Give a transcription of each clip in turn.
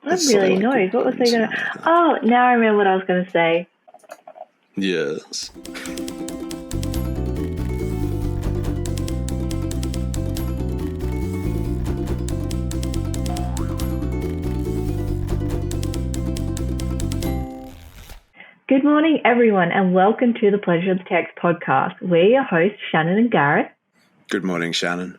I'm It's sort of really like annoyed. good What was I puns going and to... all that. Oh, now I remember what I was going to say. Yes. Good morning, everyone, and welcome to the Pleasure of the Text podcast. We're your hosts, Shannon and Gareth. Good morning, Shannon.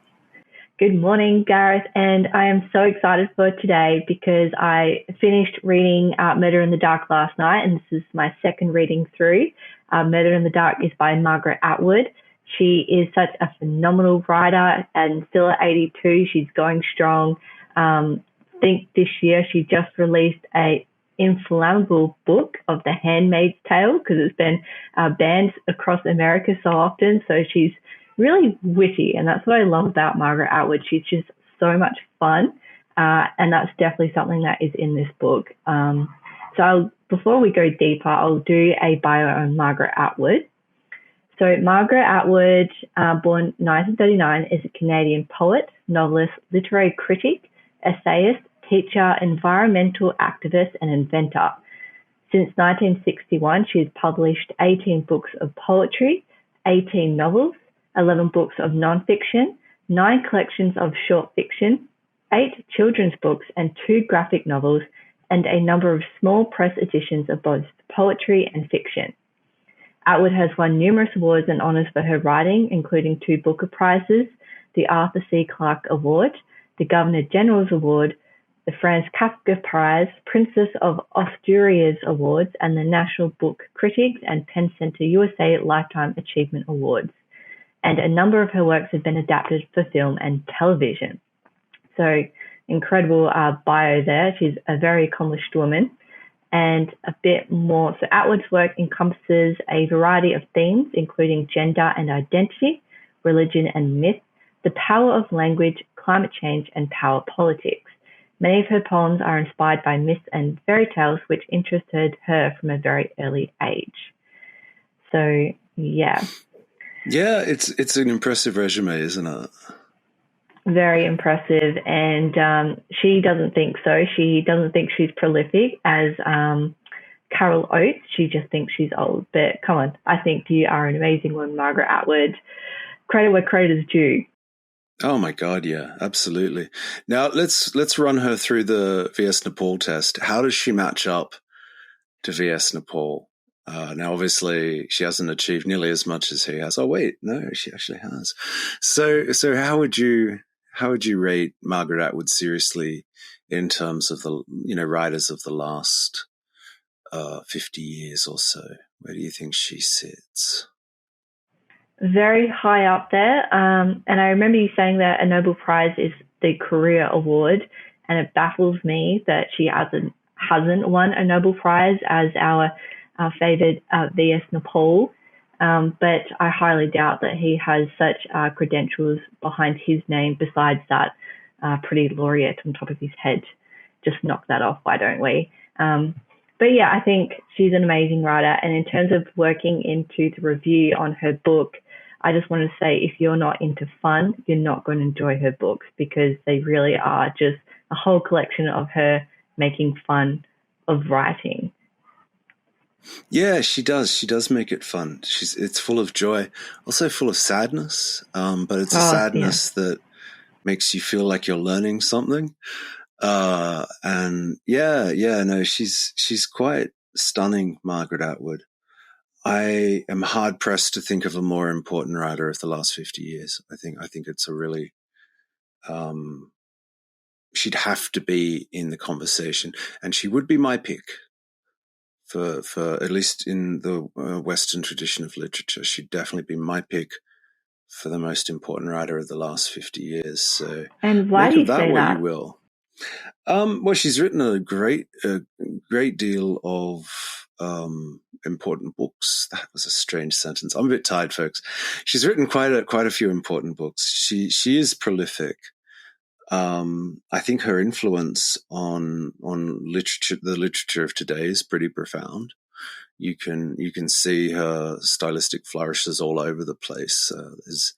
Good morning, Gareth, and I am so excited for today because I finished reading Murder in the Dark last night, and this is my second reading through. Murder in the Dark is by Margaret Atwood. She is such a phenomenal writer, and still at 82, she's going strong. I think this year she just released a inflammable book of The Handmaid's Tale because it's been banned across America so often, so she's really witty, and that's what I love about Margaret Atwood. She's just so much fun, and that's definitely something that is in this book. Before we go deeper, I'll do a bio on Margaret Atwood. So Margaret Atwood, born 1939, is a Canadian poet, novelist, literary critic, essayist, teacher, environmental activist, and inventor. Since 1961, she has published 18 books of poetry, 18 novels, 11 books of non-fiction, 9 collections of short fiction, 8 children's books and 2 graphic novels, and a number of small press editions of both poetry and fiction. Atwood has won numerous awards and honours for her writing, including 2 Booker Prizes, the Arthur C. Clarke Award, the Governor General's Award, the Franz Kafka Prize, Princess of Asturias Awards, and the National Book Critics and Penn Center USA Lifetime Achievement Awards. And a number of her works have been adapted for film and television. So incredible bio there. She's a very accomplished woman. And a bit more. So Atwood's work encompasses a variety of themes, including gender and identity, religion and myth, the power of language, climate change, and power politics. Many of her poems are inspired by myths and fairy tales, which interested her from a very early age. So, yeah. Yeah, it's an impressive resume, isn't it? Very impressive, and she doesn't think so. She doesn't think she's prolific as Carol Oates. She just thinks she's old. But come on, I think you are an amazing one, Margaret Atwood. Credit where credit is due. Oh my God, yeah, absolutely. Now let's run her through the V.S. Nepal test. How does she match up to V.S. Nepal? Now, obviously, she hasn't achieved nearly as much as he has. Oh wait, no, she actually has. So how would you rate Margaret Atwood seriously in terms of the writers of the last 50 years or so? Where do you think she sits? Very high up there. And I remember you saying that a Nobel Prize is the career award, and it baffles me that she hasn't won a Nobel Prize as our favoured V.S. Nepal. But I highly doubt that he has such credentials behind his name besides that pretty laureate on top of his head. Just knock that off, why don't we? But yeah, I think she's an amazing writer. And in terms of working into the review on her book, I just want to say if you're not into fun, you're not going to enjoy her books because they really are just a whole collection of her making fun of writing. Yeah, she does. She does make it fun. It's full of joy, also full of sadness, but it's a sadness that makes you feel like you're learning something. She's quite stunning, Margaret Atwood. I am hard pressed to think of a more important writer of the last 50 years. I think it's a really, she'd have to be in the conversation, and she would be my pick for at least in the Western tradition of literature. She'd definitely be my pick for the most important writer of the last 50 years. So, and why do you say what that? you will. Well, she's written a great deal of important books. That was a strange sentence. I'm a bit tired, folks. She's written quite a few important books. She is prolific. I think her influence on literature, the literature of today, is pretty profound. You can see her stylistic flourishes all over the place. There's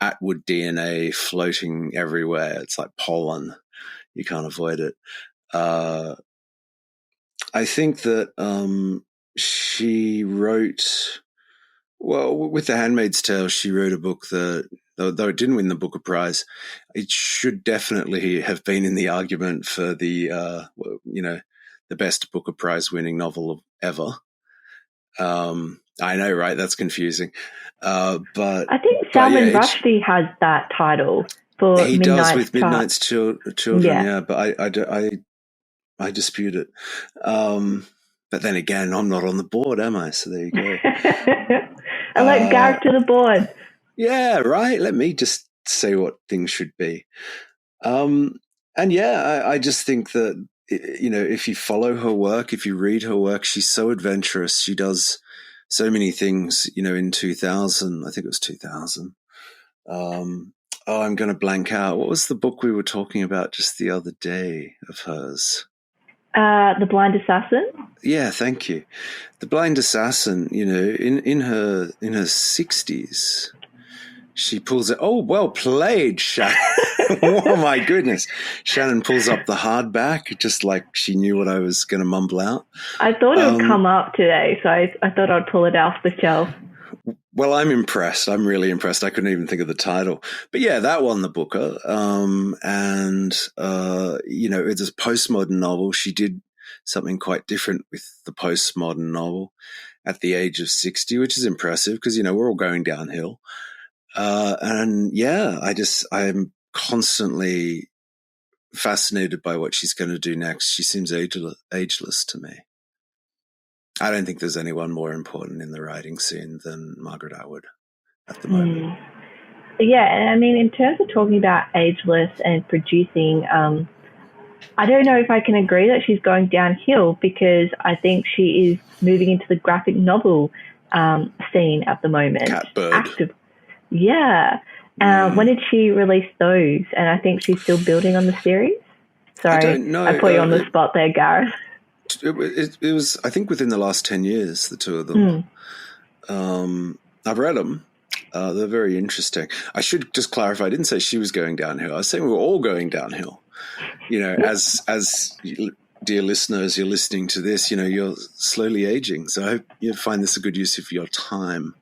Atwood DNA floating everywhere. It's like pollen. You can't avoid it. I think that she wrote, well, with The Handmaid's Tale, she wrote a book that, though it didn't win the Booker Prize, it should definitely have been in the argument for the, the best Booker Prize winning novel ever. I know, right? That's confusing. But I think Salman Rushdie has that title for he does with Midnight's Children. Yeah, but I dispute it. But then again, I'm not on the board, am I? So there you go. I let Gareth to the board. Yeah, right. Let me just say what things should be. And yeah, I just think that, if you follow her work, if you read her work, she's so adventurous. She does so many things, in 2000, I think it was 2000. I'm going to blank out. What was the book we were talking about just the other day of hers? The Blind Assassin? Yeah, thank you. The Blind Assassin, in her 60s, she pulls it. Oh, well played, Shannon. Oh, my goodness. Shannon pulls up the hardback, just like she knew what I was going to mumble out. I thought it would come up today, so I thought I'd pull it off the shelf. Well, I'm impressed. I'm really impressed. I couldn't even think of the title. But yeah, that won the Booker. It's a postmodern novel. She did something quite different with the postmodern novel at the age of 60, which is impressive because, we're all going downhill. I'm constantly fascinated by what she's going to do next. She seems ageless to me. I don't think there's anyone more important in the writing scene than Margaret Atwood at the moment. Yeah, and I mean, in terms of talking about ageless and producing, I don't know if I can agree that she's going downhill because I think she is moving into the graphic novel scene at the moment. Catbird. Yeah. When did she release those? And I think she's still building on the series. Sorry, I don't know. I put you on the spot there, Gareth. It was, I think, within the last 10 years, the two of them. I've read them. They're very interesting. I should just clarify, I didn't say she was going downhill. I was saying we were all going downhill. As dear listeners, you're listening to this, you're slowly aging. So I hope you find this a good use of your time.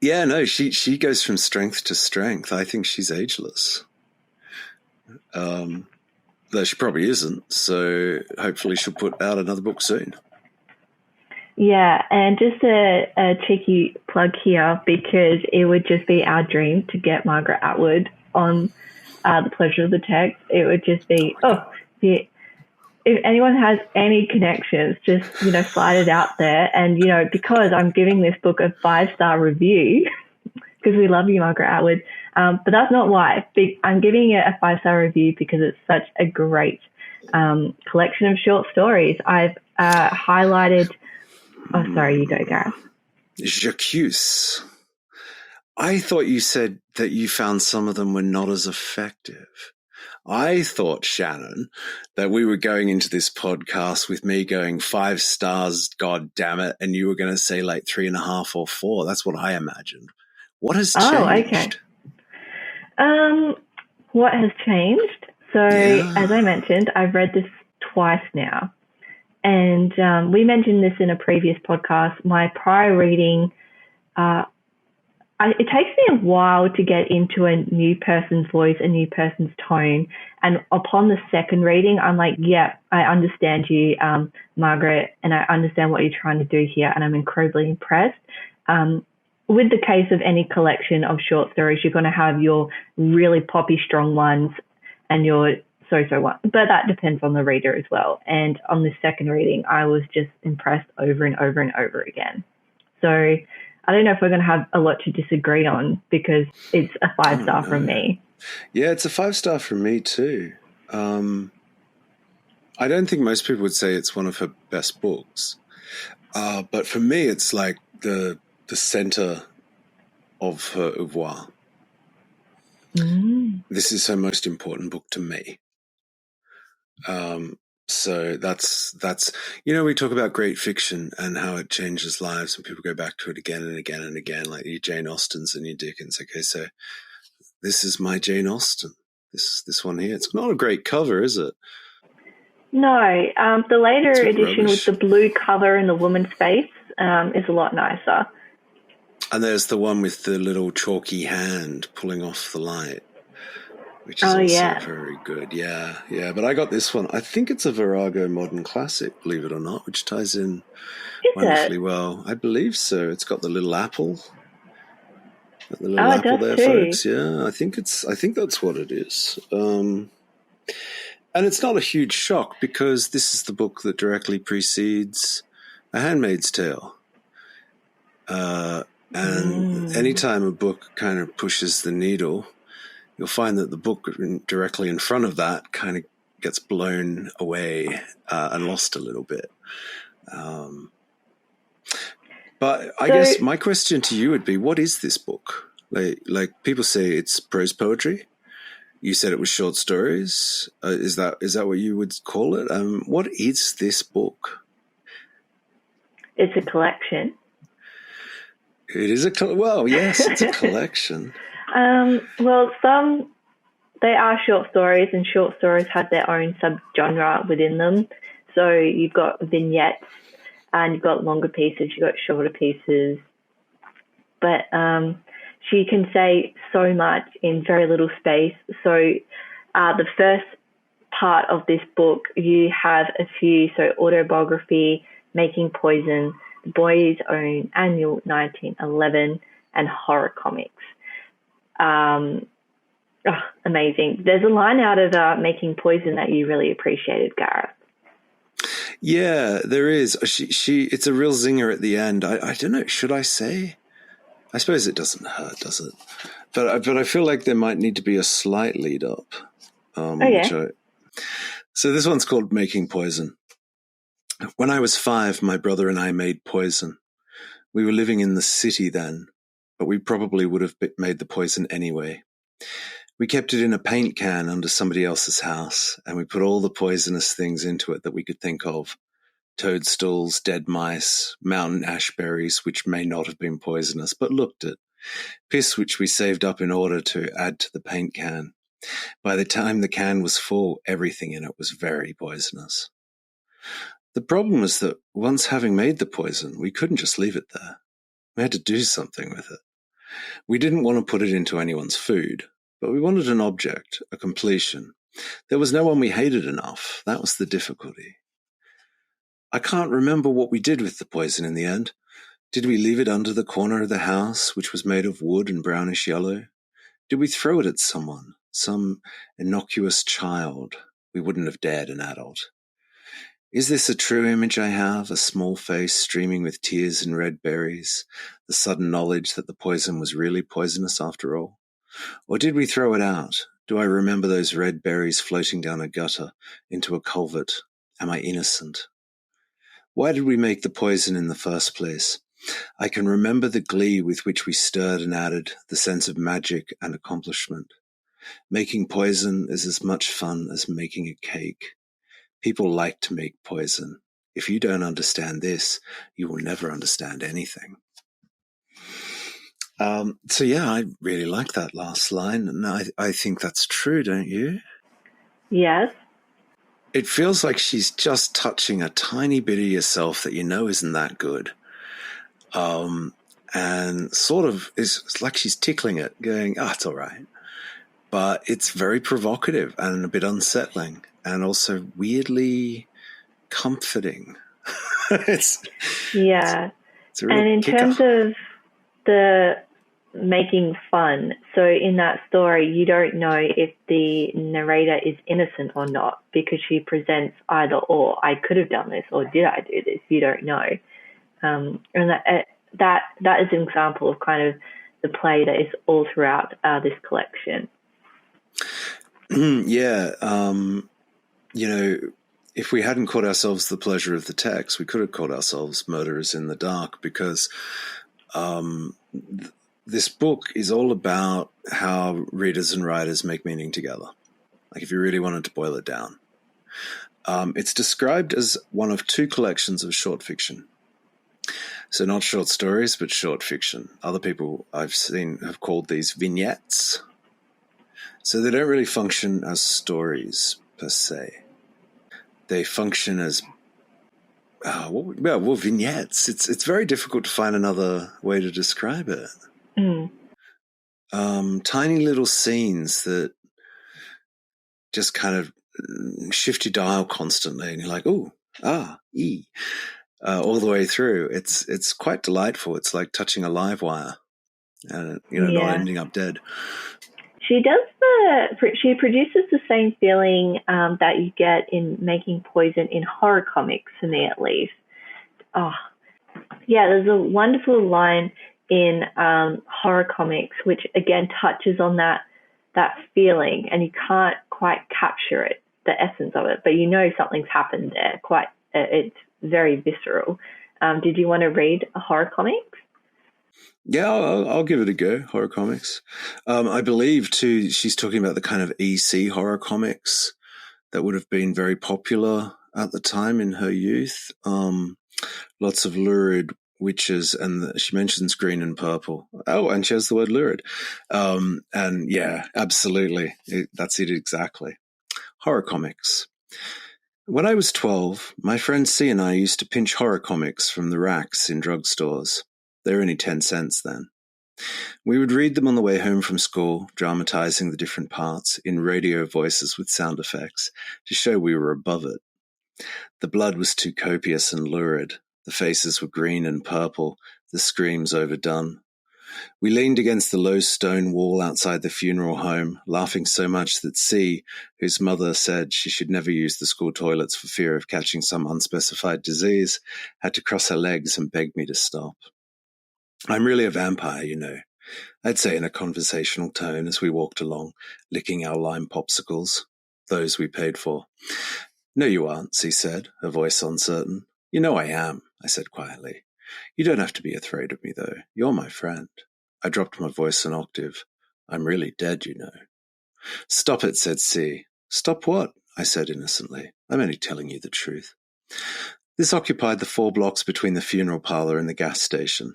She goes from strength to strength. I think she's ageless. Though she probably isn't, so hopefully she'll put out another book soon. Yeah, and just a cheeky plug here, because it would just be our dream to get Margaret Atwood on The Pleasure of the Text. It would just be, if anyone has any connections, just, slide it out there. And, because I'm giving this book a 5-star review, because we love you, Margaret Atwood, but that's not why. I'm giving it a 5-star review because it's such a great collection of short stories. I've highlighted... Oh, sorry, you go, Gareth. J'accuse. I thought you said that you found some of them were not as effective. I thought, Shannon, that we were going into this podcast with me going 5 stars, God damn it, and you were going to say like 3.5 or 4. That's what I imagined. What has changed? Oh, okay. What has changed? So, As I mentioned, I've read this twice now. And we mentioned this in a previous podcast. My prior reading, it takes me a while to get into a new person's voice, a new person's tone. And upon the second reading, I'm like, yeah, I understand you, Margaret, and I understand what you're trying to do here. And I'm incredibly impressed. With the case of any collection of short stories, you're going to have your really poppy, strong ones and your so-so one. But that depends on the reader as well. And on the second reading, I was just impressed over and over and over again. So I don't know if we're going to have a lot to disagree on because it's a 5-star from me. Yeah, it's a 5-star from me too. I don't think most people would say it's one of her best books. But for me, it's like the center of her oeuvre. This is her most important book to me. So that's we talk about great fiction and how it changes lives and people go back to it again and again and again, like your Jane Austens and your Dickens. Okay, so this is my Jane Austen. This one here. It's not a great cover, is it? No, the later edition rubbish. with the blue cover and the woman's face is a lot nicer. And there's the one with the little chalky hand pulling off the light, which is also very good. Yeah. But I got this one. I think it's a Virago modern classic, believe it or not, which ties in wonderfully well. I believe so. It's got the little apple. Got the little apple there, too. Folks. Yeah, I think that's what it is. And it's not a huge shock because this is the book that directly precedes A Handmaid's Tale. And anytime a book kind of pushes the needle, you'll find that the book directly in front of that kind of gets blown away and lost a little bit. But I guess my question to you would be, what is this book? Like people say it's prose poetry. You said it was short stories. Is that what you would call it? What is this book? It's a collection. It is well, yes, it's a collection. Well, they are short stories, and short stories have their own subgenre within them. So you've got vignettes, and you've got longer pieces, you've got shorter pieces. But she can say so much in very little space. So the first part of this book, you have a few, so autobiography, Making Poison, The Boy's Own Annual 1911, and horror comics. Amazing. There's a line out of Making Poison that you really appreciated, Gareth. Yeah, there is. She it's a real zinger at the end. I don't know, should I say? I suppose it doesn't hurt, does it? But I feel like there might need to be a slight lead up. So this one's called Making Poison. When I was 5, my brother and I made poison. We were living in the city then, but we probably would have made the poison anyway. We kept it in a paint can under somebody else's house, and we put all the poisonous things into it that we could think of. Toadstools, dead mice, mountain ash berries, which may not have been poisonous, but looked it. Piss, which we saved up in order to add to the paint can. By the time the can was full, everything in it was very poisonous. The problem was that once having made the poison, we couldn't just leave it there. We had to do something with it. We didn't want to put it into anyone's food, but we wanted an object, a completion. There was no one we hated enough. That was the difficulty. I can't remember what we did with the poison in the end. Did we leave it under the corner of the house, which was made of wood and brownish yellow? Did we throw it at someone, some innocuous child? We wouldn't have dared an adult. Is this a true image I have, a small face streaming with tears and red berries, the sudden knowledge that the poison was really poisonous after all? Or did we throw it out? Do I remember those red berries floating down a gutter into a culvert? Am I innocent? Why did we make the poison in the first place? I can remember the glee with which we stirred and added, the sense of magic and accomplishment. Making poison is as much fun as making a cake. People like to make poison. If you don't understand this, you will never understand anything. So yeah, I really like that last line, and I think that's true, don't you? Yes. It feels like she's just touching a tiny bit of yourself that you know isn't that good. And sort of it's like she's tickling it, going, it's all right. But it's very provocative and a bit unsettling and also weirdly comforting. It's a real and in kicker. terms of the making fun, so in that story, you don't know if the narrator is innocent or not because she presents either or. I could have done this, or did I do this? You don't know. And that is an example of kind of the play that is all throughout this collection. Yeah. If we hadn't called ourselves The Pleasure of the Text, we could have called ourselves Murderers in the Dark, because this book is all about how readers and writers make meaning together. Like, if you really wanted to boil it down. It's described as one of 2 collections of short fiction. So not short stories, but short fiction. Other people I've seen have called these vignettes. So they don't really function as stories per se. They function as vignettes. It's very difficult to find another way to describe it. Tiny little scenes that just kind of shift your dial constantly, and you're like, all the way through. It's quite delightful. It's like touching a live wire, and not ending up dead. She produces the same feeling that you get in making poison in horror comics, for me at least. Oh, yeah, there's a wonderful line in horror comics which again touches on that feeling, and you can't quite capture it, the essence of it, but something's happened there. It's very visceral. Did you want to read a horror comics? Yeah, I'll give it a go, horror comics. I believe, too, she's talking about the kind of EC horror comics that would have been very popular at the time in her youth. Lots of lurid witches, and she mentions green and purple. Oh, and she has the word lurid. And yeah, absolutely. That's it exactly. Horror comics. When I was 12, my friend C and I used to pinch horror comics from the racks in drugstores. They were only 10 cents then. We would read them on the way home from school, dramatizing the different parts in radio voices with sound effects to show we were above it. The blood was too copious and lurid. The faces were green and purple, the screams overdone. We leaned against the low stone wall outside the funeral home, laughing so much that C, whose mother said she should never use the school toilets for fear of catching some unspecified disease, had to cross her legs and beg me to stop. I'm really a vampire, I'd say in a conversational tone as we walked along, licking our lime popsicles, those we paid for. No, you aren't, C said, her voice uncertain. You know I am, I said quietly. You don't have to be afraid of me, though. You're my friend. I dropped my voice an octave. I'm really dead, Stop it, said C. Stop what? I said innocently. I'm only telling you the truth. This occupied the 4 blocks between the funeral parlor and the gas station.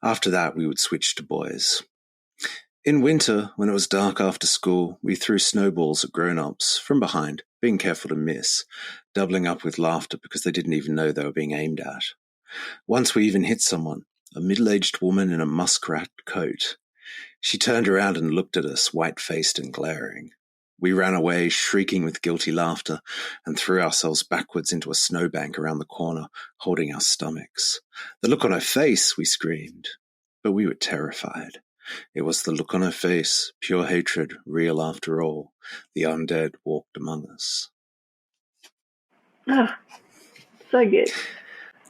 After that, we would switch to boys. In winter, when it was dark after school, we threw snowballs at grown-ups from behind, being careful to miss, doubling up with laughter because they didn't even know they were being aimed at. Once we even hit someone, a middle-aged woman in a muskrat coat. She turned around and looked at us, white-faced and glaring. We ran away, shrieking with guilty laughter, and threw ourselves backwards into a snowbank around the corner, holding our stomachs. The look on her face, we screamed. But we were terrified. It was the look on her face, pure hatred, real after all. The undead walked among us. Oh, so good.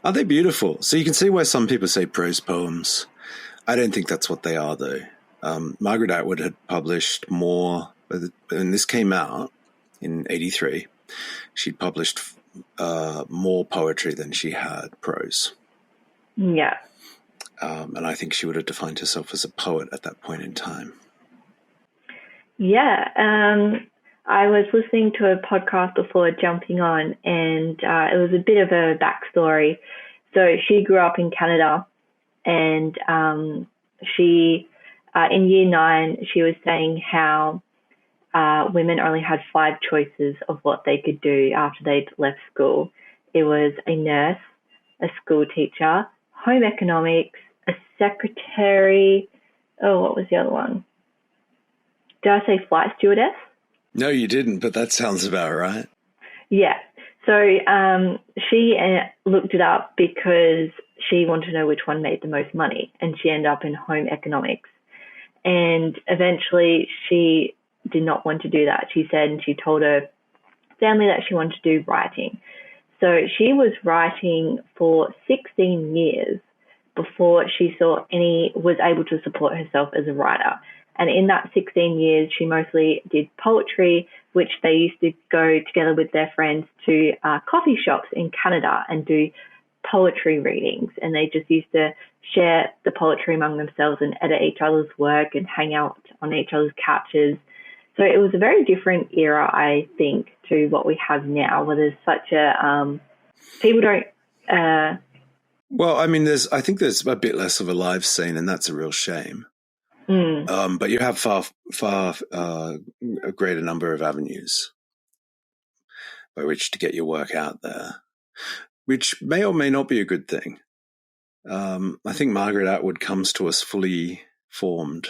Are they beautiful? So you can see why some people say prose poems. I don't think that's what they are, though. Margaret Atwood had published more, and this came out in 1983. She'd published more poetry than she had prose. Yeah. And I think she would have defined herself as a poet at that point in time. Yeah. I was listening to a podcast before jumping on, and it was a bit of a backstory. So she grew up in Canada, and she, in year 9, she was saying how women only had 5 choices of what they could do after they'd left school. It was a nurse, a school teacher, home economics, a secretary. Oh, what was the other one? Did I say flight stewardess? No, you didn't, but that sounds about right. Yeah. So she looked it up because she wanted to know which one made the most money, and she ended up in home economics. And eventually she did not want to do that. She said, and she told her family that she wanted to do writing. So she was writing for 16 years before she was able to support herself as a writer. And in that 16 years, she mostly did poetry, which they used to go together with their friends to coffee shops in Canada and do poetry readings. And they just used to share the poetry among themselves and edit each other's work and hang out on each other's couches. So it was a very different era, I think, to what we have now, where there's such a people don't. Well, I mean, I think there's a bit less of a live scene, and that's a real shame. But you have far a greater number of avenues by which to get your work out there, which may or may not be a good thing. I think Margaret Atwood comes to us fully formed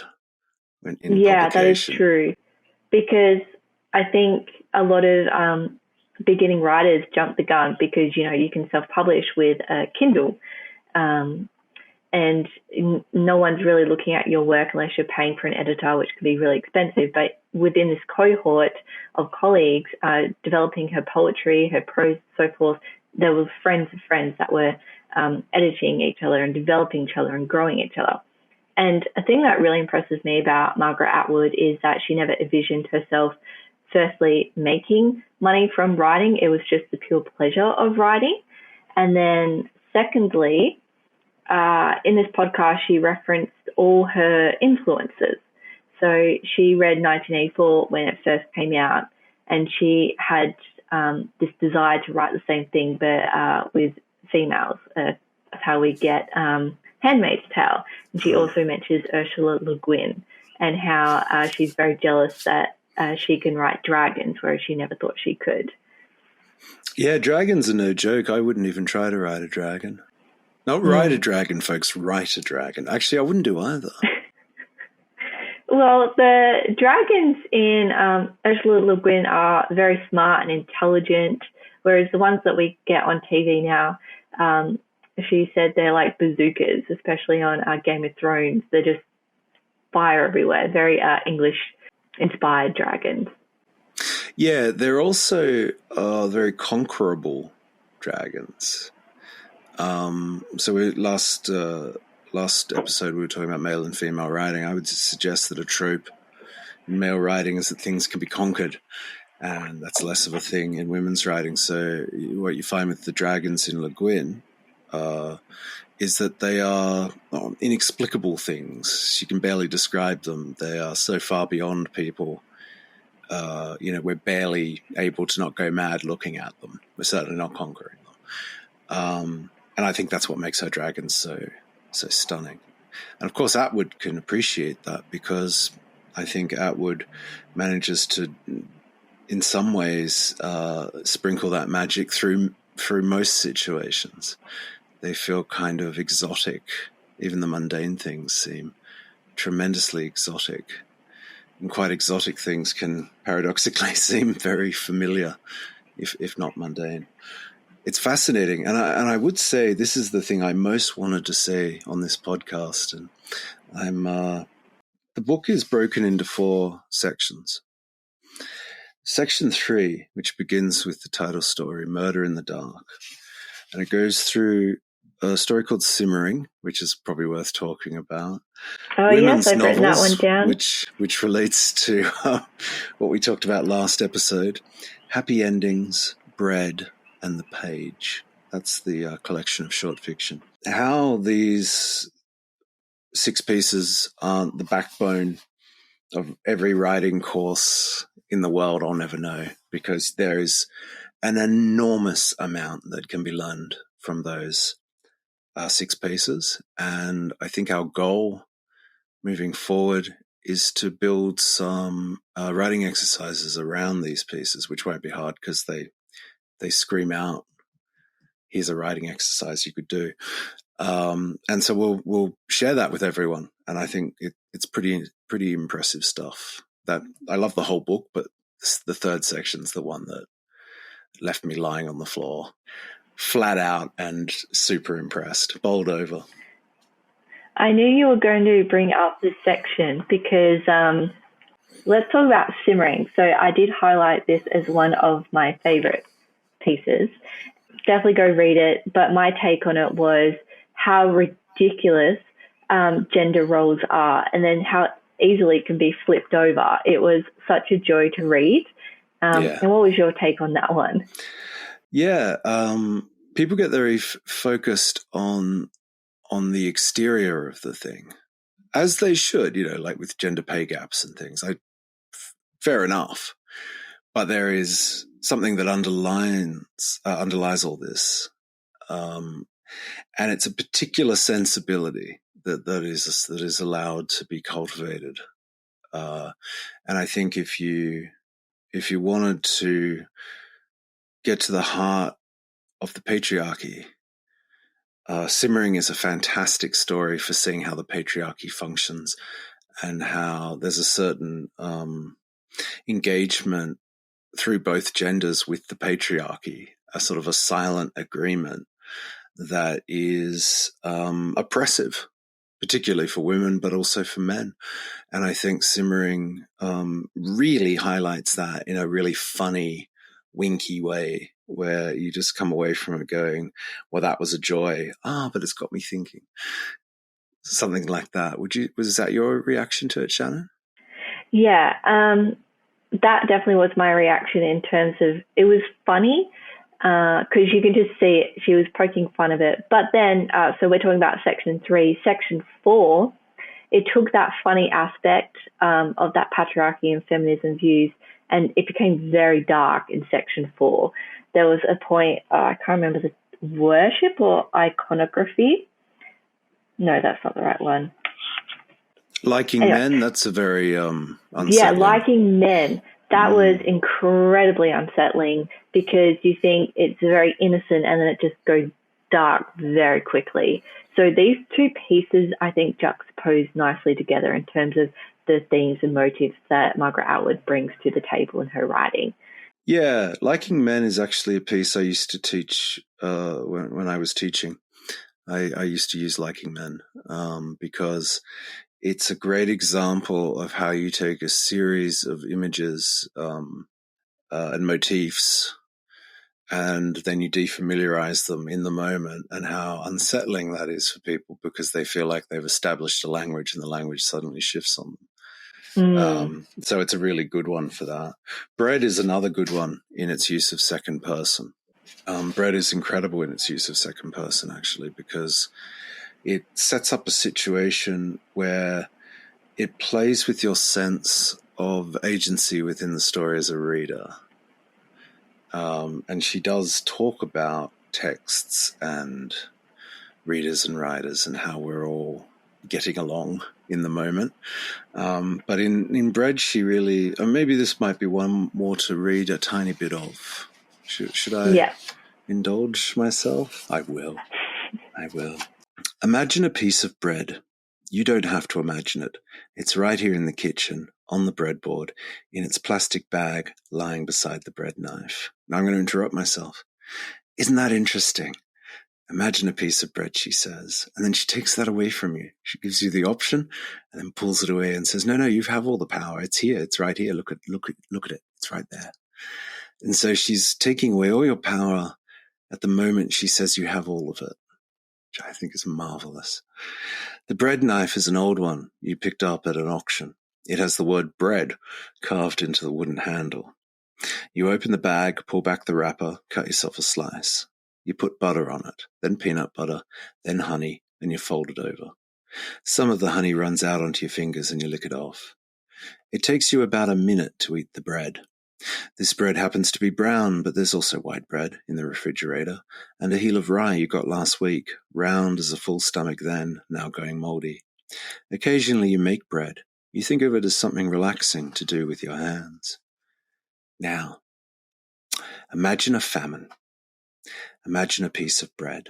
in Yeah, that is publication. true. Because I think a lot of beginning writers jump the gun because, you can self-publish with a Kindle. And no one's really looking at your work unless you're paying for an editor, which can be really expensive. But within this cohort of colleagues developing her poetry, her prose, so forth, there were friends of friends that were editing each other and developing each other and growing each other. And a thing that really impresses me about Margaret Atwood is that she never envisioned herself, firstly, making money from writing. It was just the pure pleasure of writing. And then secondly, in this podcast, she referenced all her influences. So she read 1984 when it first came out, and she had this desire to write the same thing, but with females. That's how we get Handmaid's Tale. And she also mentions Ursula Le Guin and how she's very jealous that she can write dragons, whereas she never thought she could. Yeah, dragons are no joke. I wouldn't even try to write a dragon. Not write a dragon, folks. Write a dragon. Actually, I wouldn't do either. Well, the dragons in Ursula Le Guin are very smart and intelligent, whereas the ones that we get on TV now, she said they're like bazookas, especially on Game of Thrones. They're just fire everywhere. Very English-inspired dragons. Yeah, they're also very conquerable dragons. So last episode we were talking about male and female writing. I would suggest that a trope in male writing is that things can be conquered, and that's less of a thing in women's writing. So what you find with the dragons in Le Guin is that they are inexplicable things. You can barely describe them. They are so far beyond people. We're barely able to not go mad looking at them. We're certainly not conquering them. And I think that's what makes her dragons so stunning. And of course, Atwood can appreciate that, because I think Atwood manages to, in some ways, sprinkle that magic through most situations. They feel kind of exotic. Even the mundane things seem tremendously exotic. And quite exotic things can paradoxically seem very familiar, if not mundane. It's fascinating. And I would say this is the thing I most wanted to say on this podcast. And the book is broken into 4 sections. Section 3, which begins with the title story, Murder in the Dark. And it goes through a story called Simmering, which is probably worth talking about. Oh, Women's yes, I've written that novels, one down. Which relates to what we talked about last episode. Happy Endings, Bread, and The Page. That's the collection of short fiction. How these 6 pieces aren't the backbone of every writing course in the world, I'll never know, because there is an enormous amount that can be learned from those 6 pieces. And I think our goal moving forward is to build some writing exercises around these pieces, which won't be hard because they scream out, here's a writing exercise you could do. And so we'll share that with everyone. And I think it's pretty impressive stuff. That I love the whole book, but the 3rd section's the one that left me lying on the floor, flat out and super impressed, bowled over. I knew you were going to bring up this section because let's talk about Simmering. So I did highlight this as one of my favorite pieces. Definitely go read it. But my take on it was how ridiculous gender roles are, and then how easily it can be flipped over. It was such a joy to read. And what was your take on that one? Yeah, people get very focused on the exterior of the thing, as they should, like with gender pay gaps and things. Fair enough. But there is something that underlies all this. And it's a particular sensibility that is allowed to be cultivated. And I think if you wanted to get to the heart of the patriarchy, Simmering is a fantastic story for seeing how the patriarchy functions and how there's a certain engagement through both genders with the patriarchy, a sort of a silent agreement that is oppressive, particularly for women, but also for men. And I think Simmering really highlights that in a really funny, winky way, where you just come away from it going, well, that was a joy. But it's got me thinking. Something like that. Was that your reaction to it, Shannon? Yeah, that definitely was my reaction in terms of it was funny because you can just see it. She was poking fun of it. But then, so we're talking about section 3. Section 4, it took that funny aspect of that patriarchy and feminism views, and it became very dark in section 4. There was a point, I can't remember the worship or iconography. No, that's not the right one. Liking men, that's a very unsettling. Yeah, liking men. That was incredibly unsettling because you think it's very innocent and then it just goes dark very quickly. So these two pieces, I think, juxtapose nicely together in terms of the themes and motives that Margaret Atwood brings to the table in her writing. Yeah, Liking Men is actually a piece I used to teach when I was teaching. I used to use Liking Men because it's a great example of how you take a series of images and motifs and then you defamiliarize them in the moment, and how unsettling that is for people because they feel like they've established a language and the language suddenly shifts on them. So it's a really good one for that. Bread is another good one in its use of second person. Bread is incredible in its use of second person, actually, because it sets up a situation where it plays with your sense of agency within the story as a reader. And she does talk about texts and readers and writers and how we're all getting along in the moment. But in Bread, she really, or maybe this might be one more to read a tiny bit of. Should I indulge myself? I will. Imagine a piece of bread. You don't have to imagine it. It's right here in the kitchen, on the breadboard, in its plastic bag, lying beside the bread knife. Now I'm going to interrupt myself. Isn't that interesting? Imagine a piece of bread, she says, and then she takes that away from you. She gives you the option and then pulls it away and says, no, you have all the power. It's here. It's right here. Look at it. It's right there. And so she's taking away all your power at the moment she says you have all of it, which I think is marvelous. The bread knife is an old one you picked up at an auction. It has the word bread carved into the wooden handle. You open the bag, pull back the wrapper, cut yourself a slice. You put butter on it, then peanut butter, then honey, and you fold it over. Some of the honey runs out onto your fingers and you lick it off. It takes you about a minute to eat the bread. This bread happens to be brown, but there's also white bread in the refrigerator, and a heel of rye you got last week, round as a full stomach then, now going mouldy. Occasionally you make bread. You think of it as something relaxing to do with your hands. Now, imagine a famine. Imagine a piece of bread.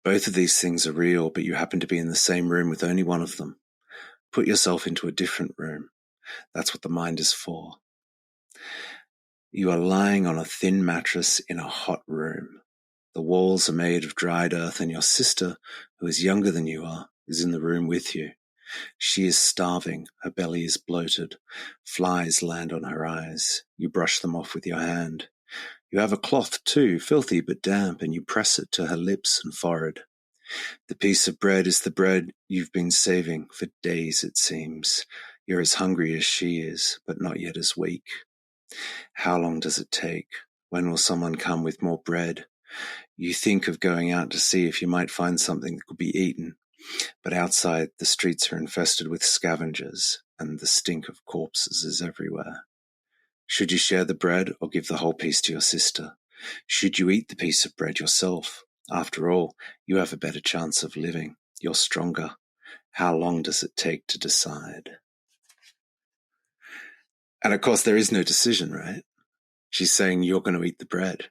Both of these things are real, but you happen to be in the same room with only one of them. Put yourself into a different room. That's what the mind is for. You are lying on a thin mattress in a hot room. The walls are made of dried earth, and your sister, who is younger than you are, is in the room with you. She is starving. Her belly is bloated. Flies land on her eyes. You brush them off with your hand. You have a cloth too, filthy but damp, and you press it to her lips and forehead. The piece of bread is the bread you've been saving for days, it seems. You're as hungry as she is, but not yet as weak. How long does it take? When will someone come with more bread? You think of going out to see if you might find something that could be eaten, but outside the streets are infested with scavengers, and the stink of corpses is everywhere. Should you share the bread or give the whole piece to your sister? Should you eat the piece of bread yourself? After all, you have a better chance of living. You're stronger. How long does it take to decide? And of course, there is no decision, right? She's saying, you're going to eat the bread.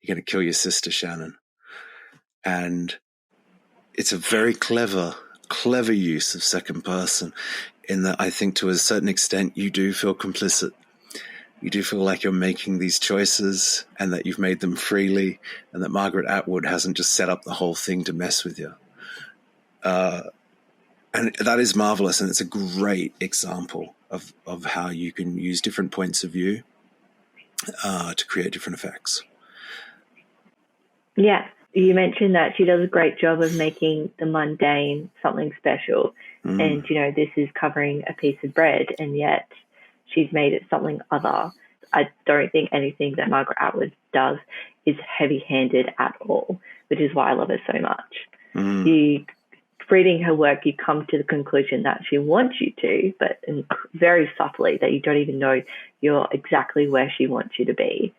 You're going to kill your sister, Shannon. And it's a very clever use of second person, in that I think to a certain extent you do feel complicit. You do feel like you're making these choices and that you've made them freely, and that Margaret Atwood hasn't just set up the whole thing to mess with you. And that is marvelous, and it's a great example of how you can use different points of view to create different effects. Yeah, you mentioned that she does a great job of making the mundane something special. And, this is covering a piece of bread, and yet she's made it something other. I don't think anything that Margaret Atwood does is heavy-handed at all, which is why I love her so much. Reading her work, you come to the conclusion that she wants you to, but very subtly, that you don't even know you're exactly where she wants you to be.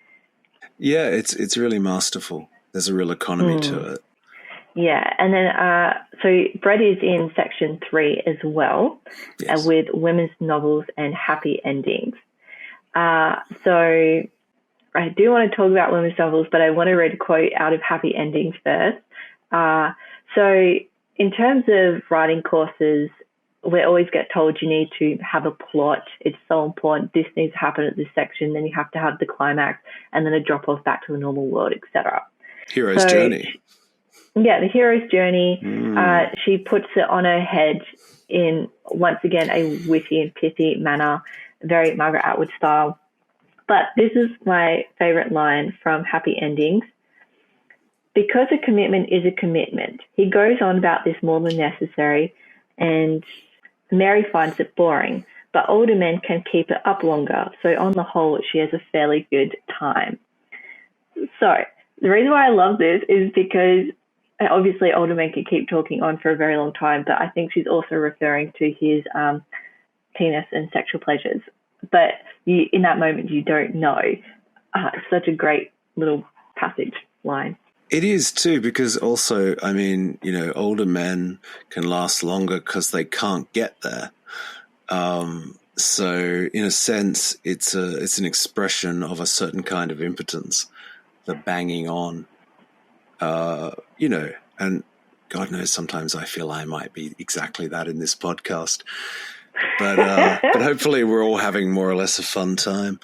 Yeah, it's really masterful. There's a real economy to it. Yeah, and then so Bread is in section 3 as well, Yes. With women's novels and happy endings. So I do want to talk about women's novels, but I want to read a quote out of Happy Endings first. So in terms of writing courses, we always get told you need to have a plot. It's so important. This needs to happen at this section. Then you have to have the climax and then a drop off back to the normal world, etc. Hero's journey. Yeah, the hero's journey. She puts it on her head in, once again, a witty and pithy manner, very Margaret Atwood style. But this is my favorite line from Happy Endings. Because a commitment is a commitment. He goes on about this more than necessary, and Mary finds it boring, but older men can keep it up longer, so on the whole, she has a fairly good time. So the reason why I love this is because obviously older men can keep talking on for a very long time, but I think she's also referring to his penis and sexual pleasures. But in that moment, you don't know. Such a great little passage line. It is too, because also, I mean, older men can last longer because they can't get there. So in a sense, it's an expression of a certain kind of impotence, the banging on, and God knows sometimes I feel I might be exactly that in this podcast, but hopefully we're all having more or less a fun time.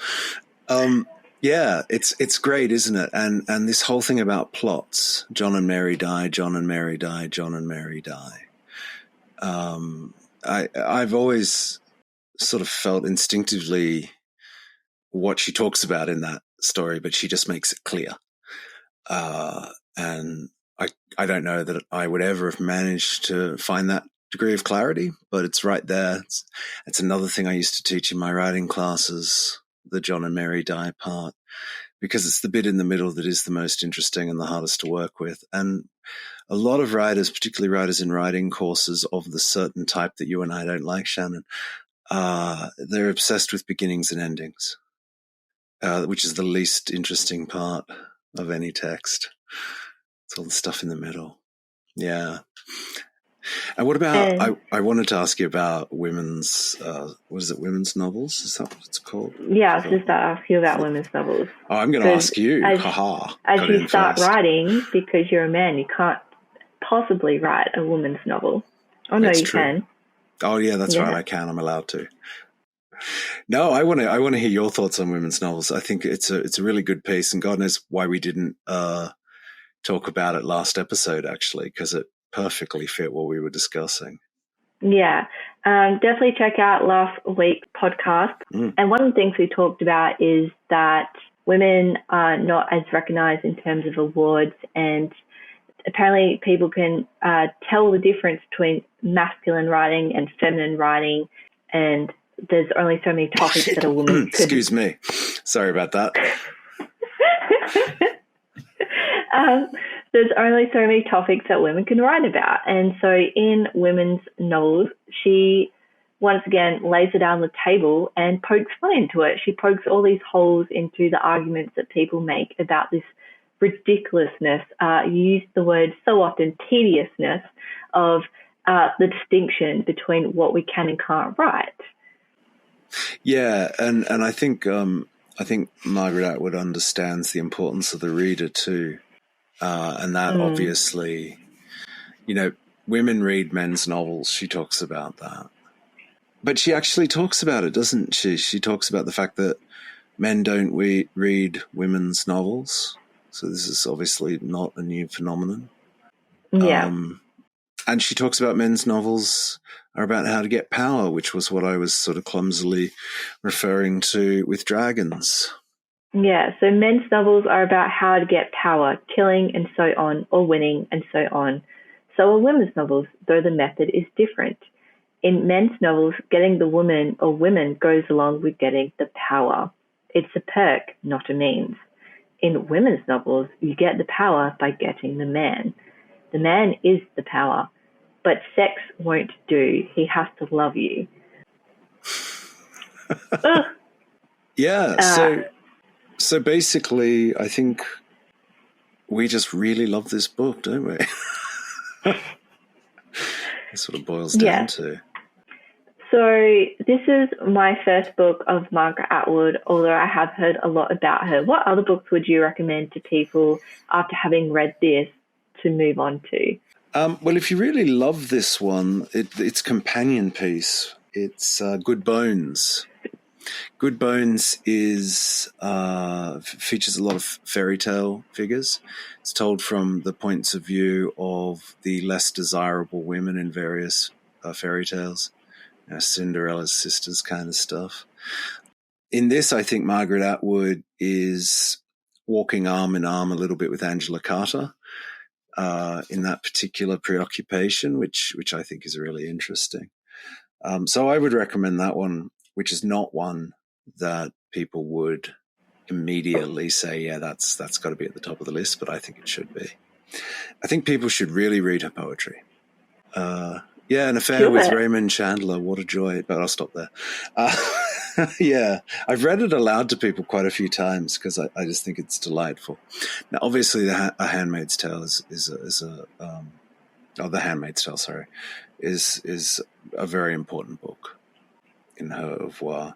Yeah, it's great, isn't it? And this whole thing about plots, John and Mary die, John and Mary die, John and Mary die. I've always sort of felt instinctively what she talks about in that story, but she just makes it clear. And I don't know that I would ever have managed to find that degree of clarity, but it's right there. It's another thing I used to teach in my writing classes, the John and Mary die part, because it's the bit in the middle that is the most interesting and the hardest to work with. And a lot of writers, particularly writers in writing courses of the certain type that you and I don't like, Shannon, they're obsessed with beginnings and endings, which is the least interesting part of any text. It's all the stuff in the middle. Yeah. And what about, I wanted to ask you about women's, women's novels? Is that what it's called? Yeah, I was just to ask you about women's novels. Oh, I'm going to ask you. As you start writing, because you're a man, you can't possibly write a woman's novel. Oh, no, you can. Oh, yeah, that's right. I can. I'm allowed to. No, I want to hear your thoughts on women's novels. I think it's a really good piece, and God knows why we didn't talk about it last episode, actually, because it perfectly fit what we were discussing. Yeah, definitely check out last week's podcast. And one of the things we talked about is that women are not as recognized in terms of awards, and apparently people can tell the difference between masculine writing and feminine writing, and there's only so many topics that a woman could... Excuse me. Sorry about that. There's only so many topics that women can write about. And so in women's novels, she once again lays it down on the table and pokes fun into it. She pokes all these holes into the arguments that people make about this ridiculousness. You use the word so often, tediousness, of the distinction between what we can and can't write. Yeah, and I think Margaret Atwood understands the importance of the reader too, and that obviously, women read men's novels. She talks about that, but she actually talks about it, doesn't she? She talks about the fact that men don't read women's novels, so this is obviously not a new phenomenon. Yeah. And she talks about men's novels are about how to get power, which was what I was sort of clumsily referring to with dragons. Yeah, so men's novels are about how to get power, killing and so on, or winning and so on. So are women's novels, though the method is different. In men's novels, getting the woman or women goes along with getting the power. It's a perk, not a means. In women's novels, you get the power by getting the man. The man is the power, but sex won't do. He has to love you. Yeah, so basically, I think we just really love this book, don't we? That's what it boils down to. So this is my first book of Margaret Atwood, although I have heard a lot about her. What other books would you recommend to people after having read this to move on to? Well, if you really love this one, its companion piece, it's Good Bones. Good Bones features a lot of fairy tale figures. It's told from the points of view of the less desirable women in various fairy tales, Cinderella's sisters kind of stuff. In this, I think Margaret Atwood is walking arm in arm a little bit with Angela Carter in that particular preoccupation, which I think is really interesting. So I would recommend that one, which is not one that people would immediately say, yeah, that's got to be at the top of the list, but I think it should be. I think people should really read her poetry. An Affair with Raymond Chandler, what a joy, but I'll stop there. Yeah, I've read it aloud to people quite a few times because I just think it's delightful. Now, obviously, A Handmaid's Tale The Handmaid's Tale, sorry, is a very important book in her oeuvre.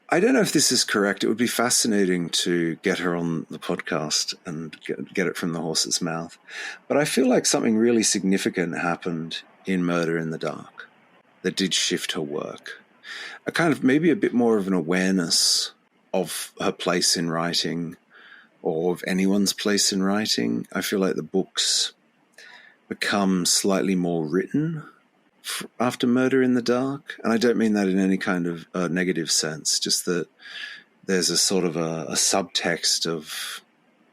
I don't know if this is correct. It would be fascinating to get her on the podcast and get it from the horse's mouth. But I feel like something really significant happened in Murder in the Dark that did shift her work. A kind of maybe a bit more of an awareness of her place in writing or of anyone's place in writing. I feel like the books become slightly more written after Murder in the Dark. And I don't mean that in any kind of negative sense, just that there's a sort of a subtext of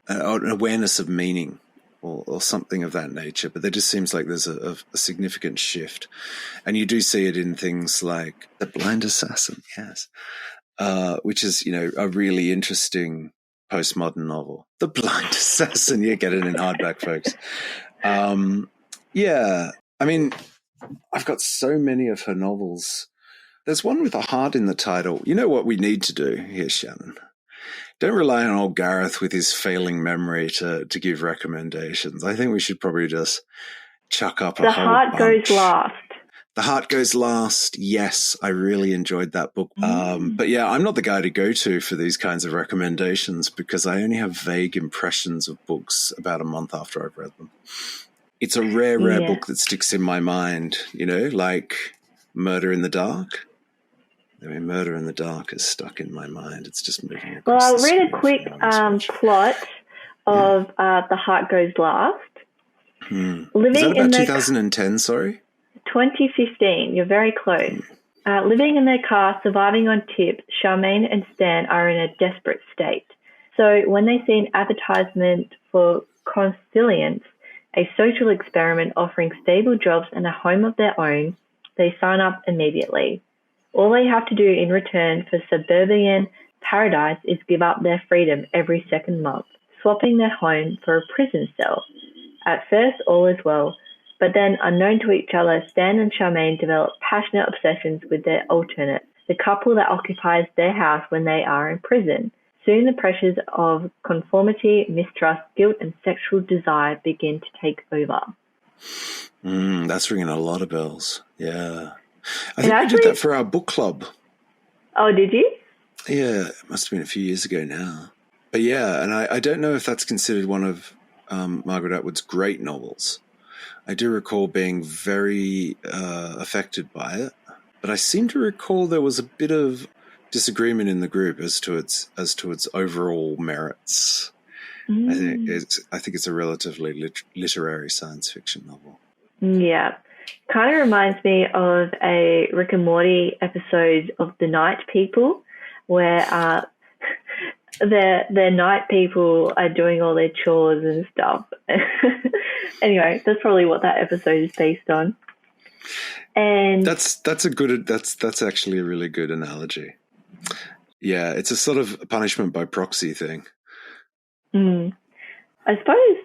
an awareness of meaning or something of that nature. But there just seems like there's a significant shift. And you do see it in things like The Blind Assassin, yes, which is, a really interesting postmodern novel. The Blind Assassin, you get it in hardback, folks. I mean, I've got so many of her novels. There's one with a heart in the title. You know what we need to do here, Shannon? Don't rely on old Gareth with his failing memory to give recommendations. I think we should probably just chuck up a whole bunch. The Heart Goes Last. The Heart Goes Last. Yes, I really enjoyed that book. But yeah, I'm not the guy to go to for these kinds of recommendations because I only have vague impressions of books about a month after I've read them. It's a rare book that sticks in my mind, like Murder in the Dark. I mean, Murder in the Dark is stuck in my mind. It's just moving across. Well, I'll read a quick plot of The Heart Goes Last. Is that about 2010, sorry? 2015. You're very close. Living in their car, surviving on tips, Charmaine and Stan are in a desperate state. So when they see an advertisement for Consilience, a social experiment offering stable jobs and a home of their own, they sign up immediately. All they have to do in return for suburban paradise is give up their freedom every second month, swapping their home for a prison cell. At first, all is well, but then, unknown to each other, Stan and Charmaine develop passionate obsessions with their alternate, the couple that occupies their house when they are in prison. Soon the pressures of conformity, mistrust, guilt, and sexual desire begin to take over. That's ringing a lot of bells. Yeah. I think we did that for our book club. Oh, did you? Yeah, it must have been a few years ago now. But yeah, and I don't know if that's considered one of Margaret Atwood's great novels. I do recall being very affected by it, but I seem to recall there was a bit of disagreement in the group as to its overall merits. I think it's a relatively literary science fiction novel. Yeah. Kind of reminds me of a Rick and Morty episode of The Night People, where the night people are doing all their chores and stuff. Anyway, that's probably what that episode is based on. And that's actually a really good analogy. Yeah, it's a sort of punishment by proxy thing. I suppose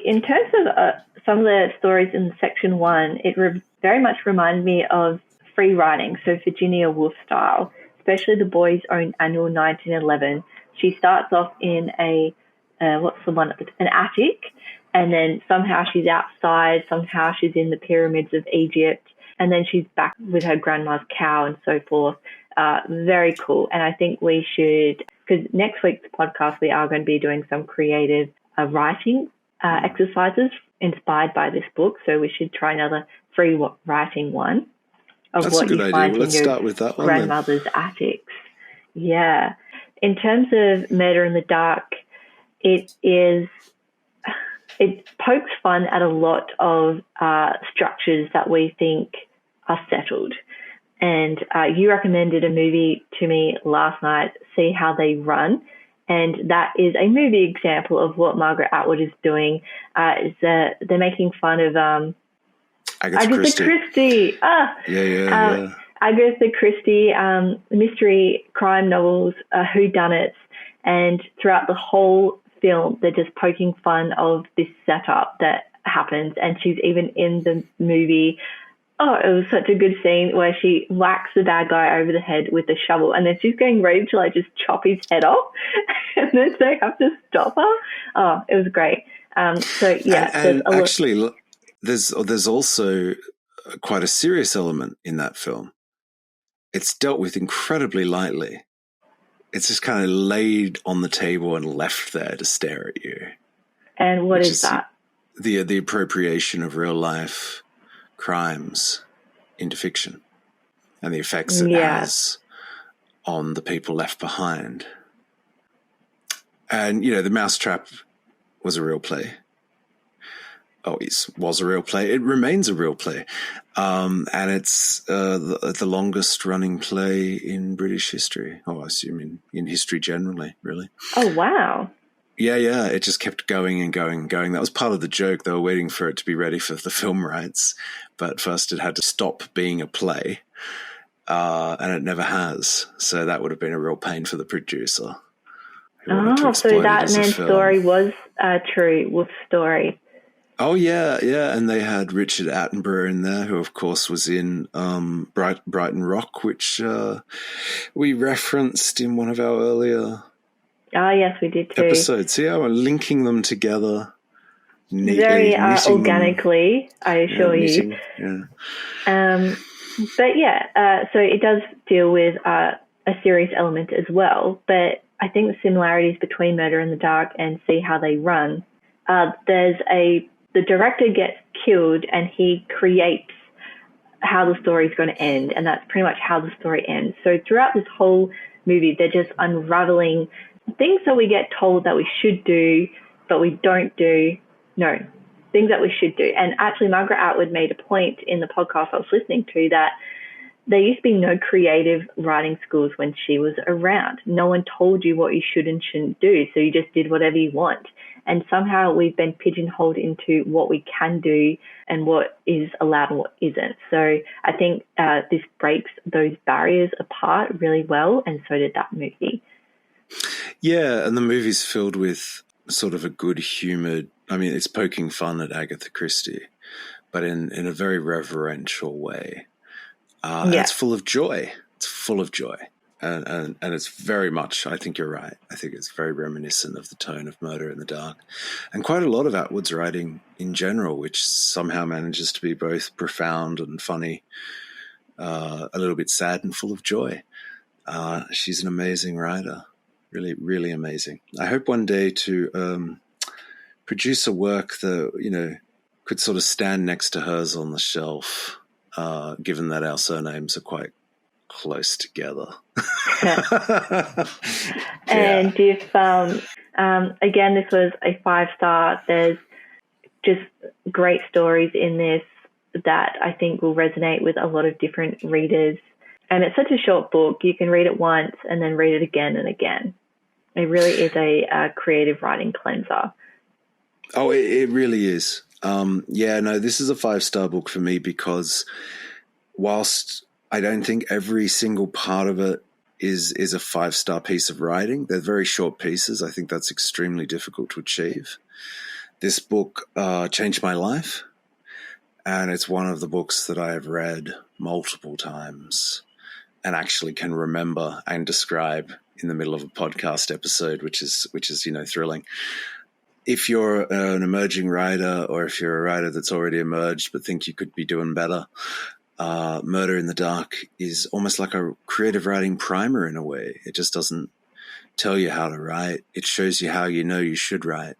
in terms of some of the stories in section 1, it very much reminded me of free writing, so Virginia Woolf style, especially The Boy's Own Annual 1911. She starts off in an attic, and then somehow she's outside, somehow she's in the pyramids of Egypt, and then she's back with her grandma's cow and so forth. Very cool. And I think we should, because next week's podcast, we are going to be doing some creative writing exercises inspired by this book. So we should try another free writing one of That's what a good you idea. find Well, let's in your start with that one, grandmother's attics. Yeah. In terms of Murder in the Dark, it pokes fun at a lot of structures that we think are settled. And you recommended a movie to me last night, See How They Run. And that is a movie example of what Margaret Atwood is doing. They're making fun of Agatha Christie. Yeah. Agatha Christie, mystery crime novels, whodunits. And throughout the whole film, they're just poking fun of this setup that happens. And she's even in the movie. Oh, it was such a good scene where she whacks the bad guy over the head with a shovel, and then she's getting ready to like just chop his head off, and then they have to stop her. Oh, it was great. So yeah, and actually, there's also quite a serious element in that film. It's dealt with incredibly lightly. It's just kind of laid on the table and left there to stare at you. And what is that? The appropriation of real life crimes into fiction and the effects it has on the people left behind. And, The Mousetrap was a real play. Oh, it was a real play. It remains a real play. And it's the longest running play in British history. Oh, I assume in history generally, really. Oh, wow. Yeah. It just kept going and going and going. That was part of the joke. They were waiting for it to be ready for the film rights. But first it had to stop being a play. And it never has. So that would have been a real pain for the producer. Oh, so that man's story was true, Wolf's story. Oh, yeah. And they had Richard Attenborough in there, who, of course, was in Brighton Rock, which we referenced in one of our earlier yes, we did too. episodes. Yeah, we're linking them together. Very organically, I assure you. Yeah. But yeah, so it does deal with a serious element as well. But I think the similarities between Murder in the Dark and See How They Run, the director gets killed and he creates how the story is going to end, and that's pretty much how the story ends. So throughout this whole movie, they're just unraveling things that we get told that we should do, but we don't do. No, things that we should do. And actually, Margaret Atwood made a point in the podcast I was listening to that there used to be no creative writing schools when she was around. No one told you what you should and shouldn't do, so you just did whatever you want. And somehow we've been pigeonholed into what we can do and what is allowed and what isn't. So I think this breaks those barriers apart really well, and so did that movie. Yeah, and the movie's filled with sort of a good-humoured, it's poking fun at Agatha Christie, but in a very reverential way. And it's full of joy. It's full of joy. And it's very much, I think you're right. I think it's very reminiscent of the tone of Murder in the Dark, and quite a lot of Atwood's writing in general, which somehow manages to be both profound and funny, a little bit sad and full of joy. She's an amazing writer, really, really amazing. I hope one day to produce a work that, could sort of stand next to hers on the shelf, given that our surnames are quite close together. And if, again, this was a 5-star, there's just great stories in this that I think will resonate with a lot of different readers. And it's such a short book. You can read it once and then read it again and again. It really is a creative writing cleanser. Oh, it really is. This is a 5-star book for me because whilst I don't think every single part of it is a 5-star piece of writing, they're very short pieces. I think that's extremely difficult to achieve. This book changed my life, and it's one of the books that I have read multiple times and actually can remember and describe in the middle of a podcast episode, which is thrilling. If you're an emerging writer, or if you're a writer that's already emerged but think you could be doing better, Murder in the Dark is almost like a creative writing primer in a way. It just doesn't tell you how to write. It shows you how you should write.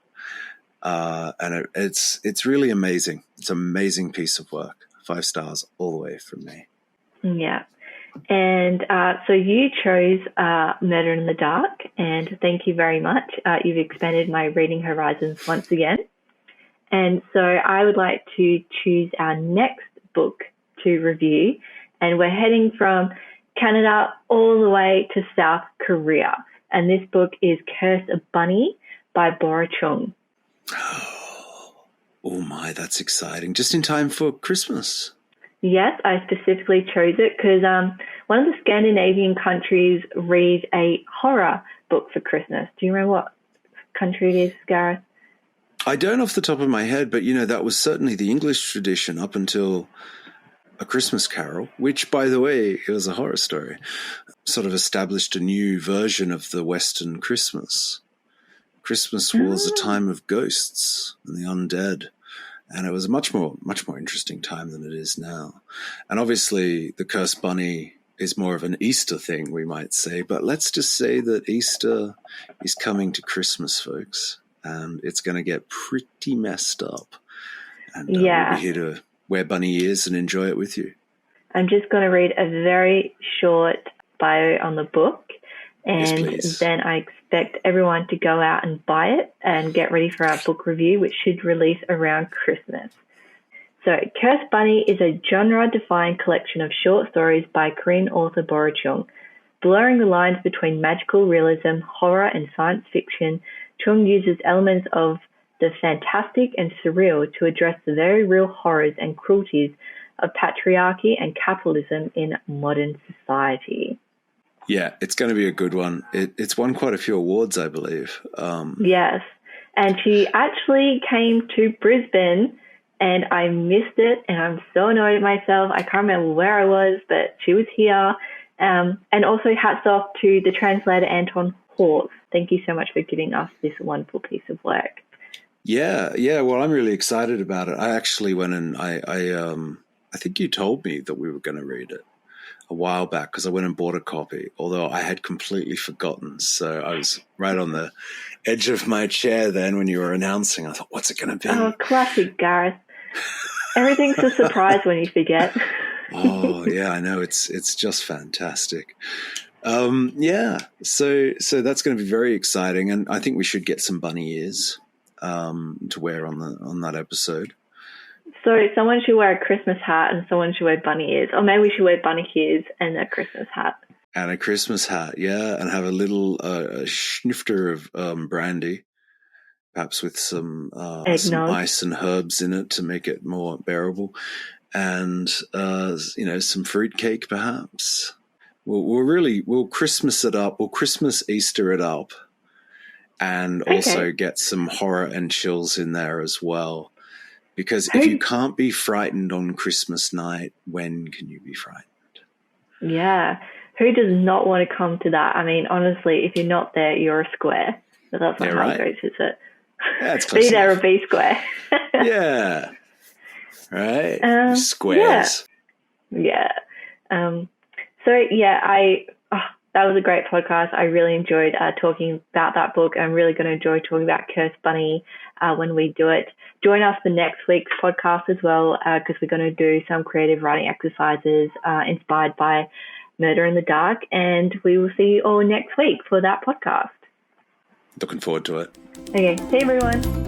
And it's really amazing. It's an amazing piece of work. 5 stars all the way from me. Yeah. And so you chose Murder in the Dark, and thank you very much. You've expanded my reading horizons once again. And so I would like to choose our next book to review, and we're heading from Canada all the way to South Korea. And this book is Curse a Bunny by Bora Chung. Oh my, that's exciting. Just in time for Christmas. Yes, I specifically chose it because one of the Scandinavian countries reads a horror book for Christmas. Do you remember what country it is, Gareth? I don't off the top of my head, but, that was certainly the English tradition up until A Christmas Carol, which, by the way, it was a horror story, sort of established a new version of the Western Christmas. Christmas was a time of ghosts and the undead. And it was a much more interesting time than it is now. And obviously, the Cursed Bunny is more of an Easter thing, we might say. But let's just say that Easter is coming to Christmas, folks. And it's going to get pretty messed up. And we'll be here to wear bunny ears and enjoy it with you. I'm just going to read a very short bio on the book. And yes, then I expect everyone to go out and buy it and get ready for our book review, which should release around Christmas. So, Cursed Bunny is a genre-defined collection of short stories by Korean author Bora Chung. Blurring the lines between magical realism, horror, and science fiction, Chung uses elements of the fantastic and surreal to address the very real horrors and cruelties of patriarchy and capitalism in modern society. Yeah, it's going to be a good one. It's won quite a few awards, I believe. Yes, and she actually came to Brisbane, and I missed it, and I'm so annoyed at myself. I can't remember where I was, but she was here. And also hats off to the translator, Anton Hort. Thank you so much for giving us this wonderful piece of work. Yeah. Well, I'm really excited about it. I actually went and I think you told me that we were going to read it a while back because I went and bought a copy, although I had completely forgotten. So I was right on the edge of my chair then when you were announcing. I thought, what's it going to be? Oh, classic Gareth. Everything's a surprise when you forget. Oh, yeah, I know. It's just fantastic. Yeah, so that's going to be very exciting. And I think we should get some bunny ears to wear on that episode. So someone should wear a Christmas hat and someone should wear bunny ears. Or maybe we should wear bunny ears and a Christmas hat. And a Christmas hat, yeah, and have a little snifter of brandy, perhaps with some ice and herbs in it to make it more bearable, and some fruitcake perhaps. We'll Christmas it up. We'll Christmas Easter it up, and also get some horror and chills in there as well. Because if you can't be frightened on Christmas night, when can you be frightened? Yeah. Who does not want to come to that? I mean, honestly, if you're not there, you're a square. But that's not how it goes, is it? Yeah, it's Be there or be square. Yeah. Right? Squares. Yeah. That was a great podcast. I really enjoyed talking about that book. I'm really going to enjoy talking about Curse Bunny when we do it. Join us for next week's podcast as well, because we're going to do some creative writing exercises inspired by Murder in the Dark. And we will see you all next week for that podcast. Looking forward to it. Okay. See you, everyone.